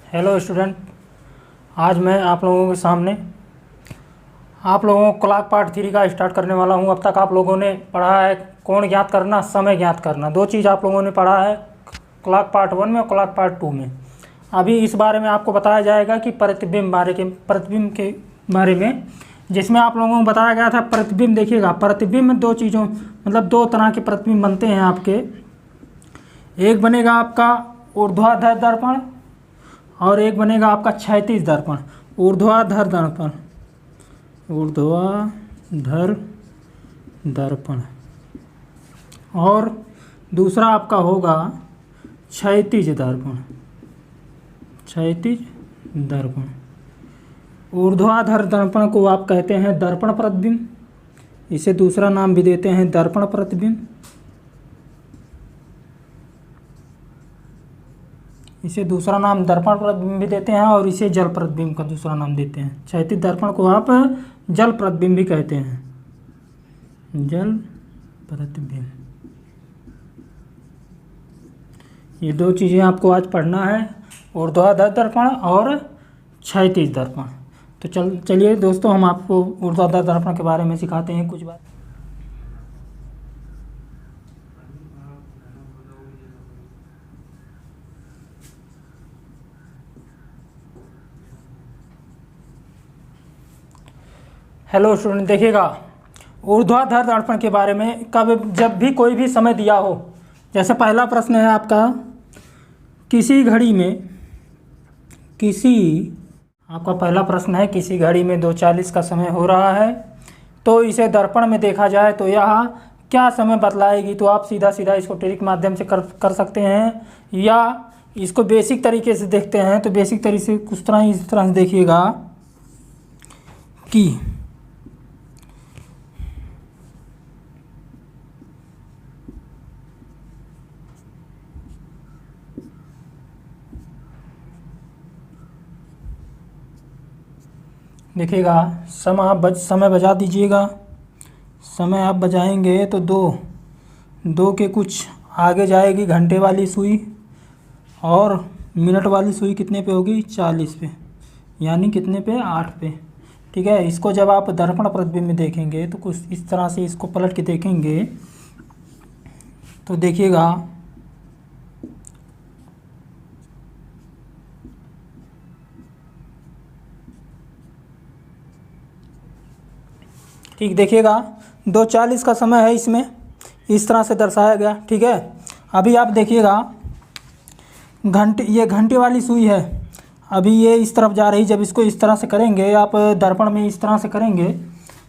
Hello student, आज मैं आप लोगों के सामने आप लोगों को क्लॉक पार्ट 3 का स्टार्ट करने वाला हूं। अब तक आप लोगों ने पढ़ा है कोण ज्ञात करना, समय ज्ञात करना, दो चीज़ आप लोगों ने पढ़ा है क्लॉक पार्ट 1 में और क्लॉक पार्ट 2 में। अभी इस बारे में आपको बताया जाएगा कि प्रतिबिंब के बारे में, जिसमें आप लोगों को बताया गया था प्रतिबिंब। देखिएगा, प्रतिबिंब दो चीज़ों मतलब दो तरह के प्रतिबिंब बनते हैं आपके। एक बनेगा आपका ऊर्ध्वाधर दर्पण और एक बनेगा आपका क्षैतिज दर्पण। ऊर्ध्वाधर दर्पण, ऊर्ध्वाधर दर्पण, और दूसरा आपका होगा क्षैतिज दर्पण। क्षैतिज दर्पण, ऊर्ध्वाधर दर्पण को आप कहते हैं दर्पण प्रतिबिंब, इसे दूसरा नाम भी देते हैं दर्पण प्रतिबिंब। इसे दूसरा नाम दर्पण प्रतिबिंब भी देते हैं और इसे जल प्रतिबिंब का दूसरा नाम देते हैं। क्षैतिज दर्पण को आप जल प्रतिबिंब भी कहते हैं, जल प्रतिबिंब। ये दो चीज़ें आपको आज पढ़ना है, ऊर्ध्वाधर दर्पण और क्षैतिज दर्पण। तो चलिए दोस्तों, हम आपको ऊर्ध्वाधर दर्पण के बारे में सिखाते हैं कुछ बात। हेलो स्टूडेंट, देखिएगा ऊर्ध्वाधर दर्पण के बारे में जब भी कोई भी समय दिया हो, जैसे पहला प्रश्न है आपका, आपका पहला प्रश्न है किसी घड़ी में 2:40 का समय हो रहा है, तो इसे दर्पण में देखा जाए तो यह क्या समय बतलाएगी। तो आप सीधा सीधा इसको ट्रिक माध्यम से कर सकते हैं, या इसको बेसिक तरीके से देखते हैं। तो बेसिक तरीके से इस तरह से देखिएगा कि देखिएगा, समय बजा दीजिएगा। समय आप बजाएंगे तो दो के कुछ आगे जाएगी घंटे वाली सुई, और मिनट वाली सुई कितने पे होगी, 40 पे, यानी कितने पे, 8 पे। ठीक है, इसको जब आप दर्पण प्रतिबिंब में देखेंगे तो कुछ इस तरह से इसको पलट के देखेंगे तो देखिएगा ठीक, देखिएगा 2:40 का समय है, इसमें इस तरह से दर्शाया गया। ठीक है, अभी आप देखिएगा ये घंटे वाली सुई है, अभी ये इस तरफ जा रही। जब इसको इस तरह से करेंगे आप दर्पण में, इस तरह से करेंगे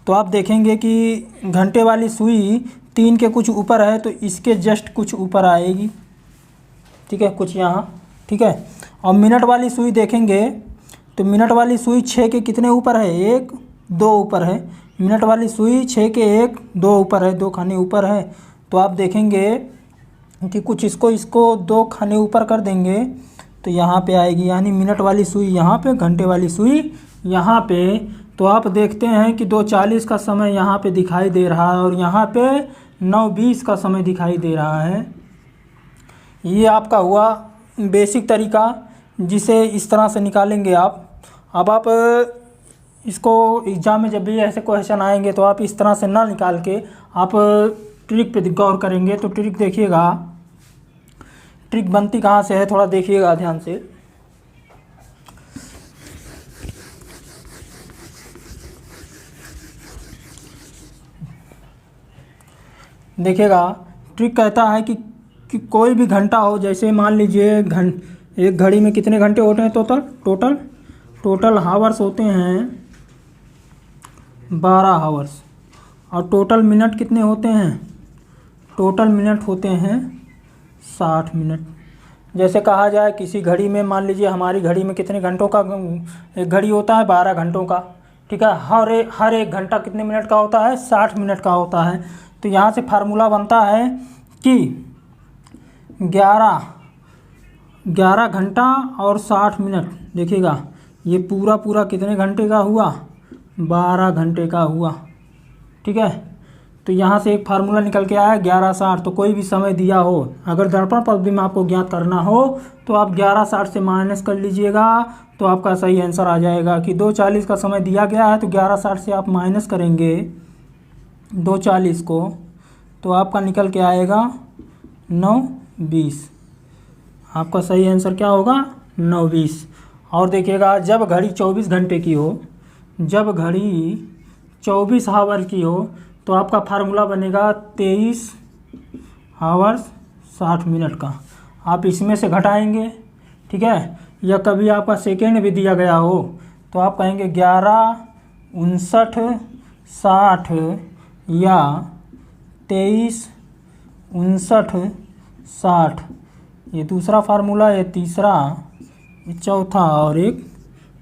तो आप देखेंगे कि घंटे वाली सुई 3 के कुछ ऊपर है, तो इसके जस्ट कुछ ऊपर आएगी। ठीक है, कुछ यहाँ। ठीक है, और मिनट वाली सुई देखेंगे तो मिनट वाली सुई 6 के कितने ऊपर है, 1 2 ऊपर है। मिनट वाली सुई 6 के 1 2 ऊपर है, 2 खाने ऊपर है। तो आप देखेंगे कि कुछ इसको 2 खाने ऊपर कर देंगे तो यहाँ पे आएगी, यानी मिनट वाली सुई यहाँ पे, घंटे वाली सुई यहाँ पे। तो आप देखते हैं कि 2:40 का समय यहाँ पे दिखाई दे रहा है और यहाँ पे 9:20 का समय दिखाई दे रहा है। ये आपका हुआ बेसिक तरीका, जिसे इस तरह से निकालेंगे आप। अब आप इसको एग्ज़ाम में जब भी ऐसे क्वेश्चन आएंगे तो आप इस तरह से ना निकाल के आप ट्रिक पे गौर करेंगे। तो ट्रिक देखिएगा, ट्रिक बनती कहाँ से है, थोड़ा देखिएगा ध्यान से। देखिएगा, ट्रिक कहता है कि कोई भी घंटा हो, जैसे मान लीजिए एक घड़ी में कितने घंटे होते हैं, टोटल हावर्स होते हैं 12 हावर्स, और टोटल मिनट कितने होते हैं, टोटल मिनट होते हैं 60 मिनट। जैसे कहा जाए किसी घड़ी में, मान लीजिए हमारी घड़ी में कितने घंटों का एक घड़ी होता है, 12 घंटों का। ठीक है, हर एक घंटा कितने मिनट का होता है, 60 मिनट का होता है। तो यहाँ से फार्मूला बनता है कि 11 घंटा और 60 मिनट। देखिएगा, ये पूरा कितने घंटे का हुआ, 12 घंटे का हुआ। ठीक है, तो यहाँ से एक फार्मूला निकल के आया 1160। तो कोई भी समय दिया हो, अगर दर्पण प्रतिबिंब आपको ज्ञात करना हो तो आप 1160 से माइनस कर लीजिएगा, तो आपका सही आंसर आ जाएगा कि 2:40 का समय दिया गया है, तो 1160 से आप माइनस करेंगे 2:40 को, तो आपका निकल के आएगा 9:20। आपका सही आंसर क्या होगा? 9:20। और देखिएगा, जब घड़ी 24 घंटे की हो, जब घड़ी 24 आवर की हो, तो आपका फार्मूला बनेगा 23 आवर्स 60 मिनट का। आप इसमें से घटाएंगे, ठीक है। या कभी आपका सेकेंड भी दिया गया हो तो आप कहेंगे 11 59 60 या 23 59 60। ये दूसरा फार्मूला, ये तीसरा, ये चौथा और एक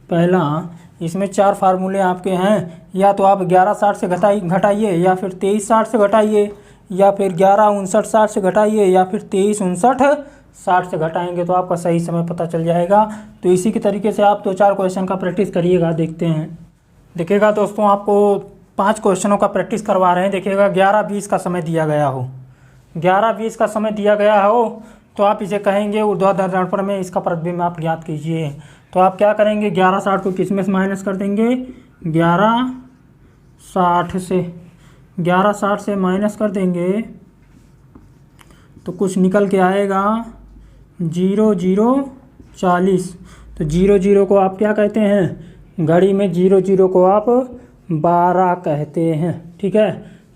पहला। इसमें 4 फार्मूले आपके हैं। या तो आप 1160 से घटाइए, या फिर 2360 से घटाइए, या फिर 11 59 60 से घटाइए, या फिर 23 59 60 से घटाएंगे, तो आपका सही समय पता चल जाएगा। तो इसी के तरीके से आप 2-4 क्वेश्चन का प्रैक्टिस करिएगा। देखते हैं, देखिएगा दोस्तों, आपको 5 क्वेश्चनों का प्रैक्टिस करवा रहे हैं। देखिएगा, 11:20 का समय दिया गया हो, 11:20 का समय दिया गया हो, तो आप इसे कहेंगे ऊर्ध्वाधर दर्पण में इसका प्रतिबिंब आप ज्ञात कीजिए। तो आप क्या करेंगे, 1160 को किस में से माइनस कर देंगे? 1160 से माइनस कर देंगे तो कुछ निकल के आएगा 0040। तो 00 को आप क्या कहते हैं? घड़ी में 00 को आप 12 कहते हैं, ठीक है।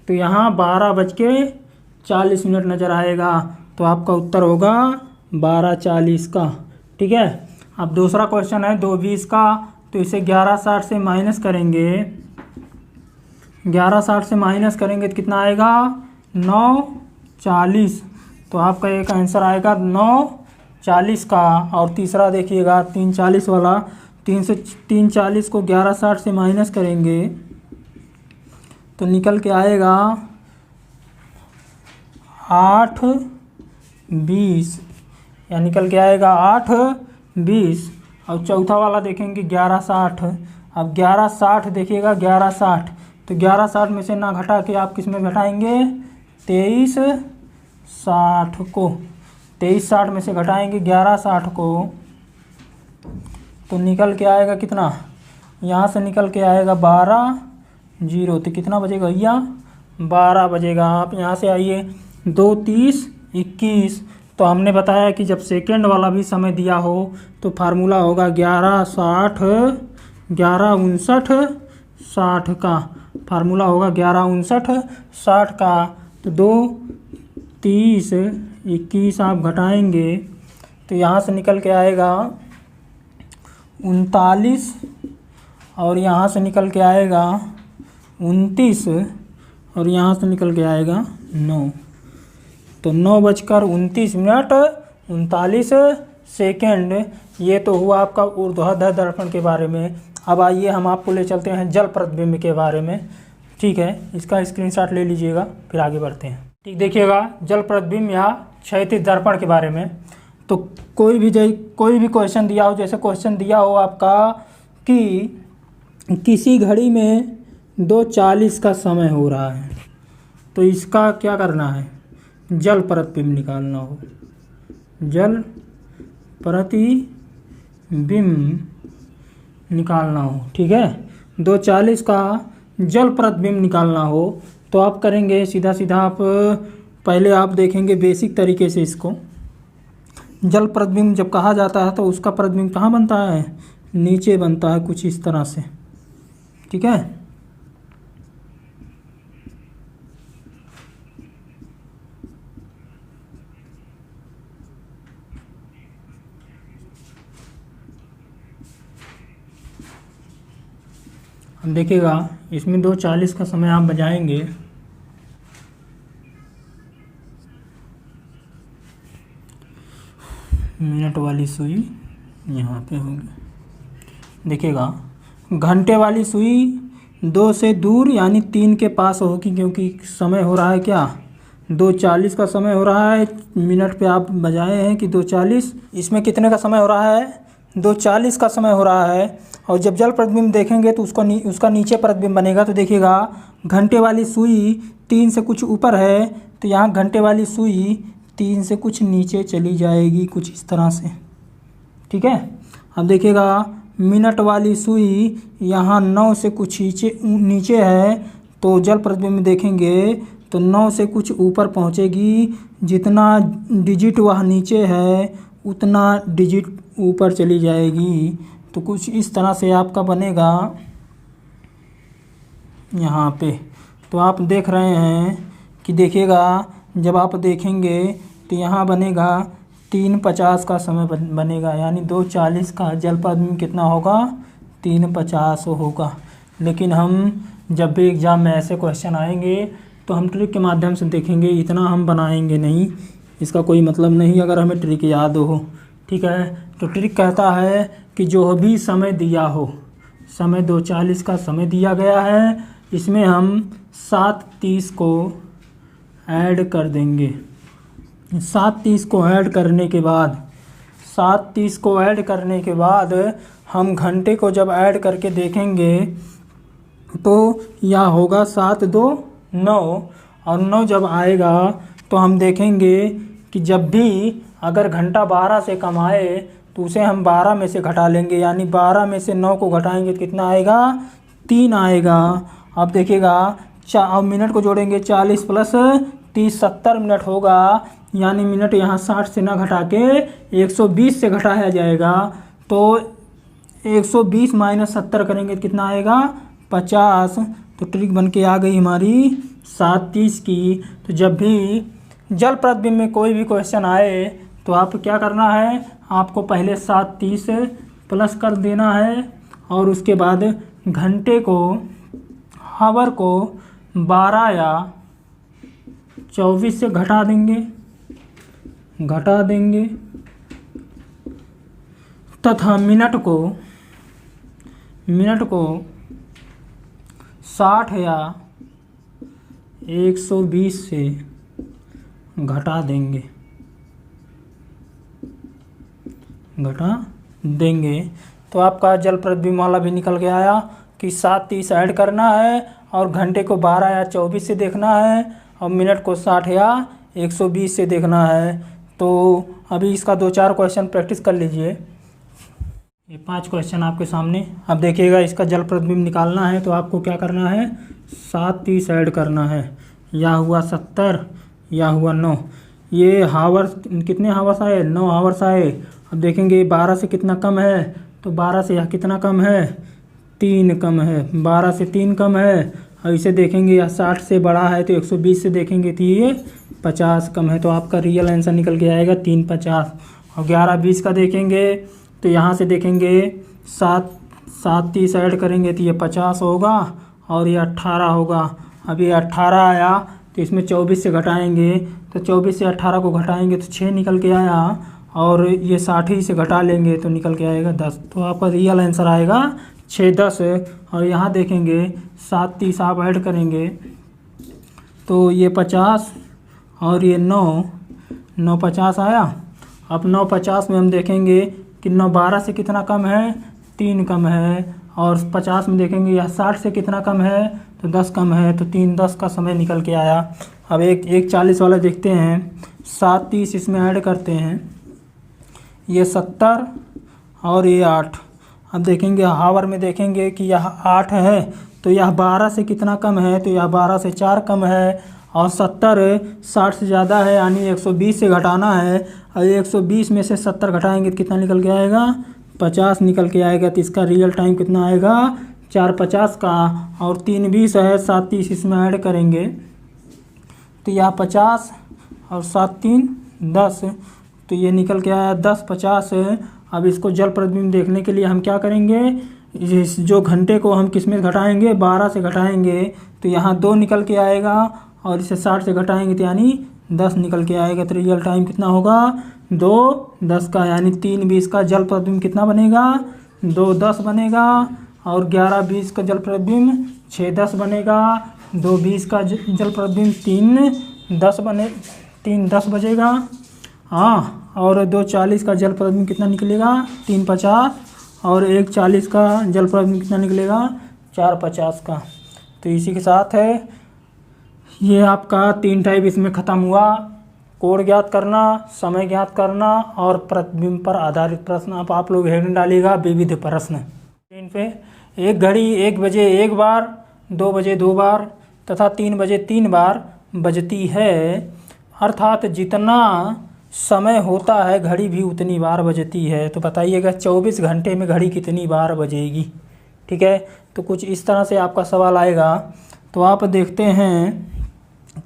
तो यहाँ 12:40 नज़र आएगा, तो आपका उत्तर होगा 12:40 का, ठीक है। अब दूसरा क्वेश्चन है 2:20 का, तो इसे 1160 से माइनस करेंगे, 1160 से माइनस करेंगे तो कितना आएगा? 9:40। तो आपका एक आंसर आएगा 9:40 का। और तीसरा देखिएगा 3:40 वाला, 3:40 को 1160 से माइनस करेंगे तो निकल के आएगा 8:20, या निकल के आएगा 8:20। और चौथा वाला देखेंगे 1160। अब 1160 देखिएगा, 1160, तो 1160 में से ना घटा के आप किस में घटाएंगे? 2360 को। 2360 में से घटाएंगे 1160 को, तो निकल के आएगा कितना? यहाँ से निकल के आएगा 12:0। तो कितना बजेगा भैया? 12 बजेगा। आप यहाँ से आइए, 2 30 21। तो हमने बताया कि जब सेकेंड वाला भी समय दिया हो तो फार्मूला होगा 11:60 11:59 का। फार्मूला होगा 11:59 का। तो 2 30 21 आप घटाएंगे तो यहाँ से निकल के आएगा 39, और यहाँ से निकल के आएगा 29, और यहाँ से निकल के आएगा 9। तो 9:29 मिनट 39 सेकेंड। ये तो हुआ आपका ऊर्ध्वाधर दर्पण के बारे में। अब आइए हम आपको ले चलते हैं जल प्रतिबिंब के बारे में, ठीक है। इसका स्क्रीनशॉट ले लीजिएगा, फिर आगे बढ़ते हैं। ठीक, देखिएगा, जल प्रतिबिंब या क्षैतिज दर्पण के बारे में। तो कोई भी क्वेश्चन दिया हो, जैसे क्वेश्चन दिया हो आपका कि किसी घड़ी में 2:40 का समय हो रहा है, तो इसका क्या करना है? जल प्रतिबिंब निकालना हो, जल प्रतिबिंब निकालना हो, ठीक है। 2:40 का जल प्रतिबिंब निकालना हो तो आप करेंगे सीधा सीधा, आप पहले आप देखेंगे बेसिक तरीके से इसको। जल प्रतिबिंब जब कहा जाता है तो उसका प्रतिबिंब कहाँ बनता है? नीचे बनता है, कुछ इस तरह से, ठीक है। अब देखिएगा, इसमें 2:40 का समय आप बजाएंगे, मिनट वाली सुई यहाँ पे होगी। देखिएगा, घंटे वाली सुई 2 से दूर यानी 3 के पास होगी, क्योंकि समय हो रहा है क्या? 2:40 का समय हो रहा है। मिनट पे आप बजाए हैं कि 2:40, इसमें कितने का समय हो रहा है? 2:40 का समय हो रहा है। और जब जल प्रतिबिंब देखेंगे तो उसका नीचे प्रतिबिंब बनेगा। तो देखिएगा, घंटे वाली सुई 3 से कुछ ऊपर है तो यहाँ घंटे वाली सुई 3 से कुछ नीचे चली जाएगी, कुछ इस तरह से। ठीक है, अब देखिएगा मिनट वाली सुई यहाँ 9 से कुछ नीचे है, तो जल प्रतिबिंब में देखेंगे तो 9 से कुछ ऊपर पहुँचेगी। जितना डिजिट वह नीचे है उतना डिजिट ऊपर चली जाएगी। तो कुछ इस तरह से आपका बनेगा यहाँ पे। तो आप देख रहे हैं कि देखिएगा, जब आप देखेंगे तो यहाँ बनेगा 3:50 का समय बनेगा, यानी 2:40 का जल प्रतिबिंब कितना होगा, 3:50 होगा। लेकिन हम जब भी एग्ज़ाम में ऐसे क्वेश्चन आएंगे तो हम ट्रिक के माध्यम से देखेंगे, इतना हम बनाएंगे नहीं, इसका कोई मतलब नहीं अगर हमें ट्रिक याद हो। ठीक है, तो ट्रिक कहता है कि जो भी समय दिया हो, समय 2:40 का समय दिया गया है, इसमें हम 7:30 को ऐड कर देंगे। 7:30 को ऐड करने के बाद 7:30 को ऐड करने के बाद हम घंटे को जब ऐड करके देखेंगे तो यह होगा 7 2 9, और 9 जब आएगा तो हम देखेंगे कि जब भी अगर घंटा 12 से कम आए तो उसे हम 12 में से घटा लेंगे, यानी 12 में से 9 को घटाएंगे तो कितना आएगा, 3 आएगा। अब देखिएगा अब मिनट को जोड़ेंगे, 40 + 30 70 मिनट होगा, यानी मिनट यहाँ 60 से ना घटा के 120 से घटाया जाएगा। तो 120 - 70 करेंगे तो कितना आएगा, 50। तो ट्रिक बन के आ गई हमारी 7:30 की। तो जब भी जल प्रतिबिंब में कोई भी क्वेश्चन आए तो आप क्या करना है, आपको पहले 7:30 प्लस कर देना है और उसके बाद घंटे को, हावर को 12 या 24 से घटा देंगे तथा मिनट को 60 या 120 से घटा देंगे। तो आपका जल प्रतिबिंब वाला भी निकल के आया कि 7:30 ऐड करना है और घंटे को 12 या 24 से देखना है और मिनट को 60 या 120 से देखना है। तो अभी इसका 2-4 क्वेश्चन प्रैक्टिस कर लीजिए। ये 5 क्वेश्चन आपके सामने। अब देखिएगा, इसका जल प्रतिबिंब निकालना है तो आपको क्या करना है, 7:30 ऐड करना है। या हुआ 70, या हुआ 9। ये हावर्स, कितने हावर्स आए, 9 हावर्स आए। अब देखेंगे 12 से कितना कम है, तो 12 से यह कितना कम है, 3 कम है। 12 से 3 कम है। और इसे देखेंगे यह 60 से बड़ा है तो 120 से देखेंगे तो ये 50 कम है। तो आपका रियल आंसर निकल के आएगा 3:50। और 11:20 का देखेंगे तो यहाँ से देखेंगे 7:30 ऐड करेंगे तो ये 50 होगा और ये 18 होगा। अब ये 18 आया तो इसमें 24 से घटाएंगे, तो 24 से 18 को घटाएंगे तो 6 निकल के आया, और ये 60 से घटा लेंगे तो निकल के आएगा 10। तो आपका रियल आंसर आएगा 6 10। और यहाँ देखेंगे 7:30 आप ऐड करेंगे तो ये 50 और ये 9 50 आया। अब 9 50 में हम देखेंगे कि 9 12 से कितना कम है, 3 कम है। और 50 में देखेंगे यह 60 से कितना कम है, तो 10 कम है। तो 3 10 का समय निकल के आया। अब एक 40 वाला देखते हैं। 7:30 इसमें ऐड करते हैं, ये 70 और ये 8। अब देखेंगे हावर में देखेंगे कि यह 8 है तो यह 12 से कितना कम है, तो यह 12 से 4 कम है। और 70 60 से ज़्यादा है, यानी 120 से घटाना है। और 120 में से 70 घटाएंगे तो कितना निकल के आएगा, 50 निकल के आएगा। तो इसका रियल टाइम कितना आएगा, 4:50 का। और 3 20 है, 7:30 इसमें ऐड करेंगे तो यह 50 और 7 3 10, तो ये निकल के आया 10 50। अब इसको जल प्रतिबिंब देखने के लिए हम क्या करेंगे, इस जो घंटे को हम किस में घटाएंगे, 12 से घटाएंगे तो यहाँ 2 निकल के आएगा, और इसे 60 से घटाएंगे तो यानी 10 निकल के आएगा। तो रियल टाइम कितना होगा, 2 10 का, यानी 3 20 का जल प्रतिबिंब कितना बनेगा, 2 10 बनेगा। और 11 20 का जल प्रतिबिंब 6 10 बनेगा। 2 20 का जल प्रतिबिंब 3 10 बजेगा। हाँ, और 2 40 का जल प्रतिबिंब कितना निकलेगा, 3 50। और 1 40 का जल प्रतिबिंब कितना निकलेगा, 4 50 का। तो इसी के साथ है ये आपका 3 टाइप इसमें ख़त्म हुआ। कोड ज्ञात करना, समय ज्ञात करना और प्रतिबिंब पर आधारित प्रश्न। अब आप लोग हेडिंग डालिएगा विविध प्रश्न। स्क्रीन पे एक घड़ी 1 बजे 1 बार, 2 बजे 2 बार तथा 3 बजे 3 बार बजती है, अर्थात जितना समय होता है घड़ी भी उतनी बार बजती है। तो बताइएगा 24 घंटे में घड़ी कितनी बार बजेगी। ठीक है, तो कुछ इस तरह से आपका सवाल आएगा। तो आप देखते हैं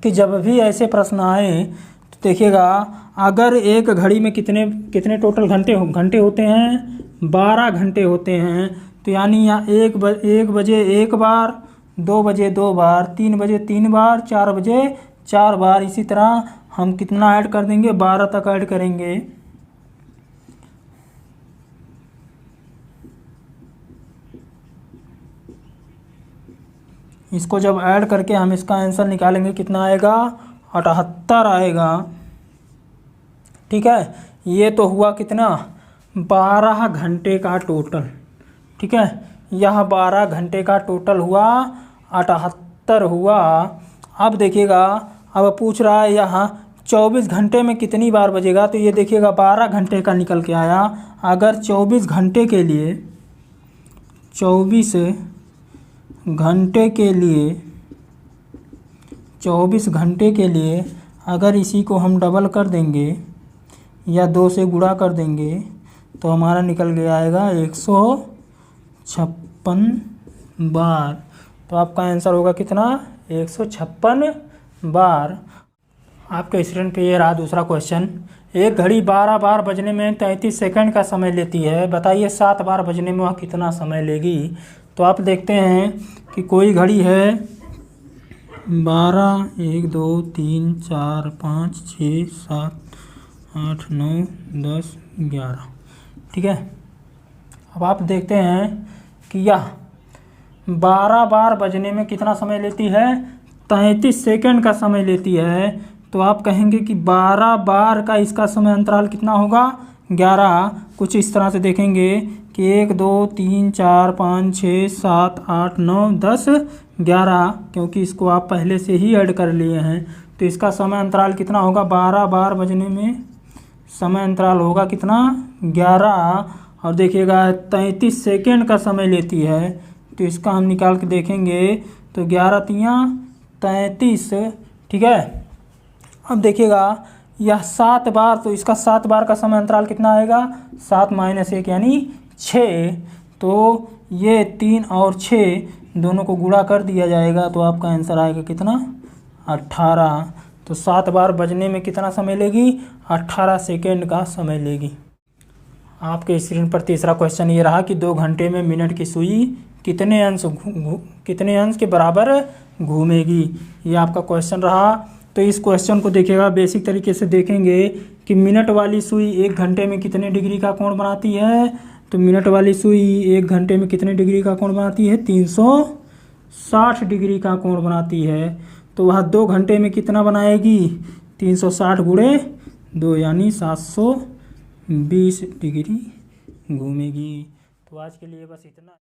कि जब भी ऐसे प्रश्न आए तो देखिएगा, अगर एक घड़ी में कितने कितने टोटल घंटे होते हैं, 12 घंटे होते हैं। तो यानी यहाँ 1 बजे 1 बार, 2 बजे 2 बार, 3 बजे 3 बार, 4 बजे 4 बार। इसी तरह हम कितना ऐड कर देंगे, 12 तक ऐड करेंगे। इसको जब ऐड करके हम इसका आंसर निकालेंगे, कितना आएगा, 78 आएगा। ठीक है, ये तो हुआ कितना, 12 घंटे का टोटल। ठीक है, यह 12 घंटे का टोटल हुआ, 78 हुआ। अब देखिएगा, अब पूछ रहा है यहाँ 24 घंटे में कितनी बार बजेगा। तो ये देखिएगा 12 घंटे का निकल के आया। अगर 24 घंटे के लिए 24 घंटे के लिए अगर इसी को हम डबल कर देंगे या 2 से गुणा कर देंगे तो हमारा निकल के आएगा 156 बार। तो आपका आंसर होगा कितना, 156 बार। आपके स्क्रीन पे ये रहा दूसरा क्वेश्चन। एक घड़ी 12 बार बजने में 33 सेकंड का समय लेती है, बताइए 7 बार बजने में वह कितना समय लेगी। तो आप देखते हैं कि कोई घड़ी है 12, 1, 2, 3, 4, 5, 6, 7, 8, 9, 10, 11। ठीक है, अब आप देखते हैं कि यह 12 बार बजने में कितना समय लेती है, 33 सेकंड का समय लेती है। तो आप कहेंगे कि 12 बार का इसका समय अंतराल कितना होगा, 11। कुछ इस तरह से देखेंगे कि 1, 2, 3, 4, 5, 6, 7, 8, 9, 10, 11, क्योंकि इसको आप पहले से ही ऐड कर लिए हैं। तो इसका समय अंतराल कितना होगा, 12 बार बजने में समय अंतराल होगा कितना, 11। और देखिएगा 33 सेकेंड का समय लेती है। तो इसका हम निकाल के देखेंगे तो 11 तियाँ 33। ठीक है, अब देखिएगा यह 7 बार, तो इसका 7 बार का समय अंतराल कितना आएगा, 7 - 1 यानी 6। तो ये 3 और 6 दोनों को गुणा कर दिया जाएगा तो आपका आंसर आएगा कितना, 18। तो 7 बार बजने में कितना समय लेगी, 18 सेकेंड का समय लेगी। आपके स्क्रीन पर तीसरा क्वेश्चन ये रहा कि 2 घंटे में मिनट की सुई कितने अंश के बराबर घूमेगी। ये आपका क्वेश्चन रहा। तो इस क्वेश्चन को देखिएगा, बेसिक तरीके से देखेंगे कि मिनट वाली सुई 1 घंटे में कितने डिग्री का कोण बनाती है। तो मिनट वाली सुई 1 घंटे में कितने डिग्री का कोण बनाती है, 360 डिग्री का कोण बनाती है। तो वह 2 घंटे में कितना बनाएगी, 360 × 2 यानी 720 डिग्री घूमेगी। तो आज के लिए बस इतना।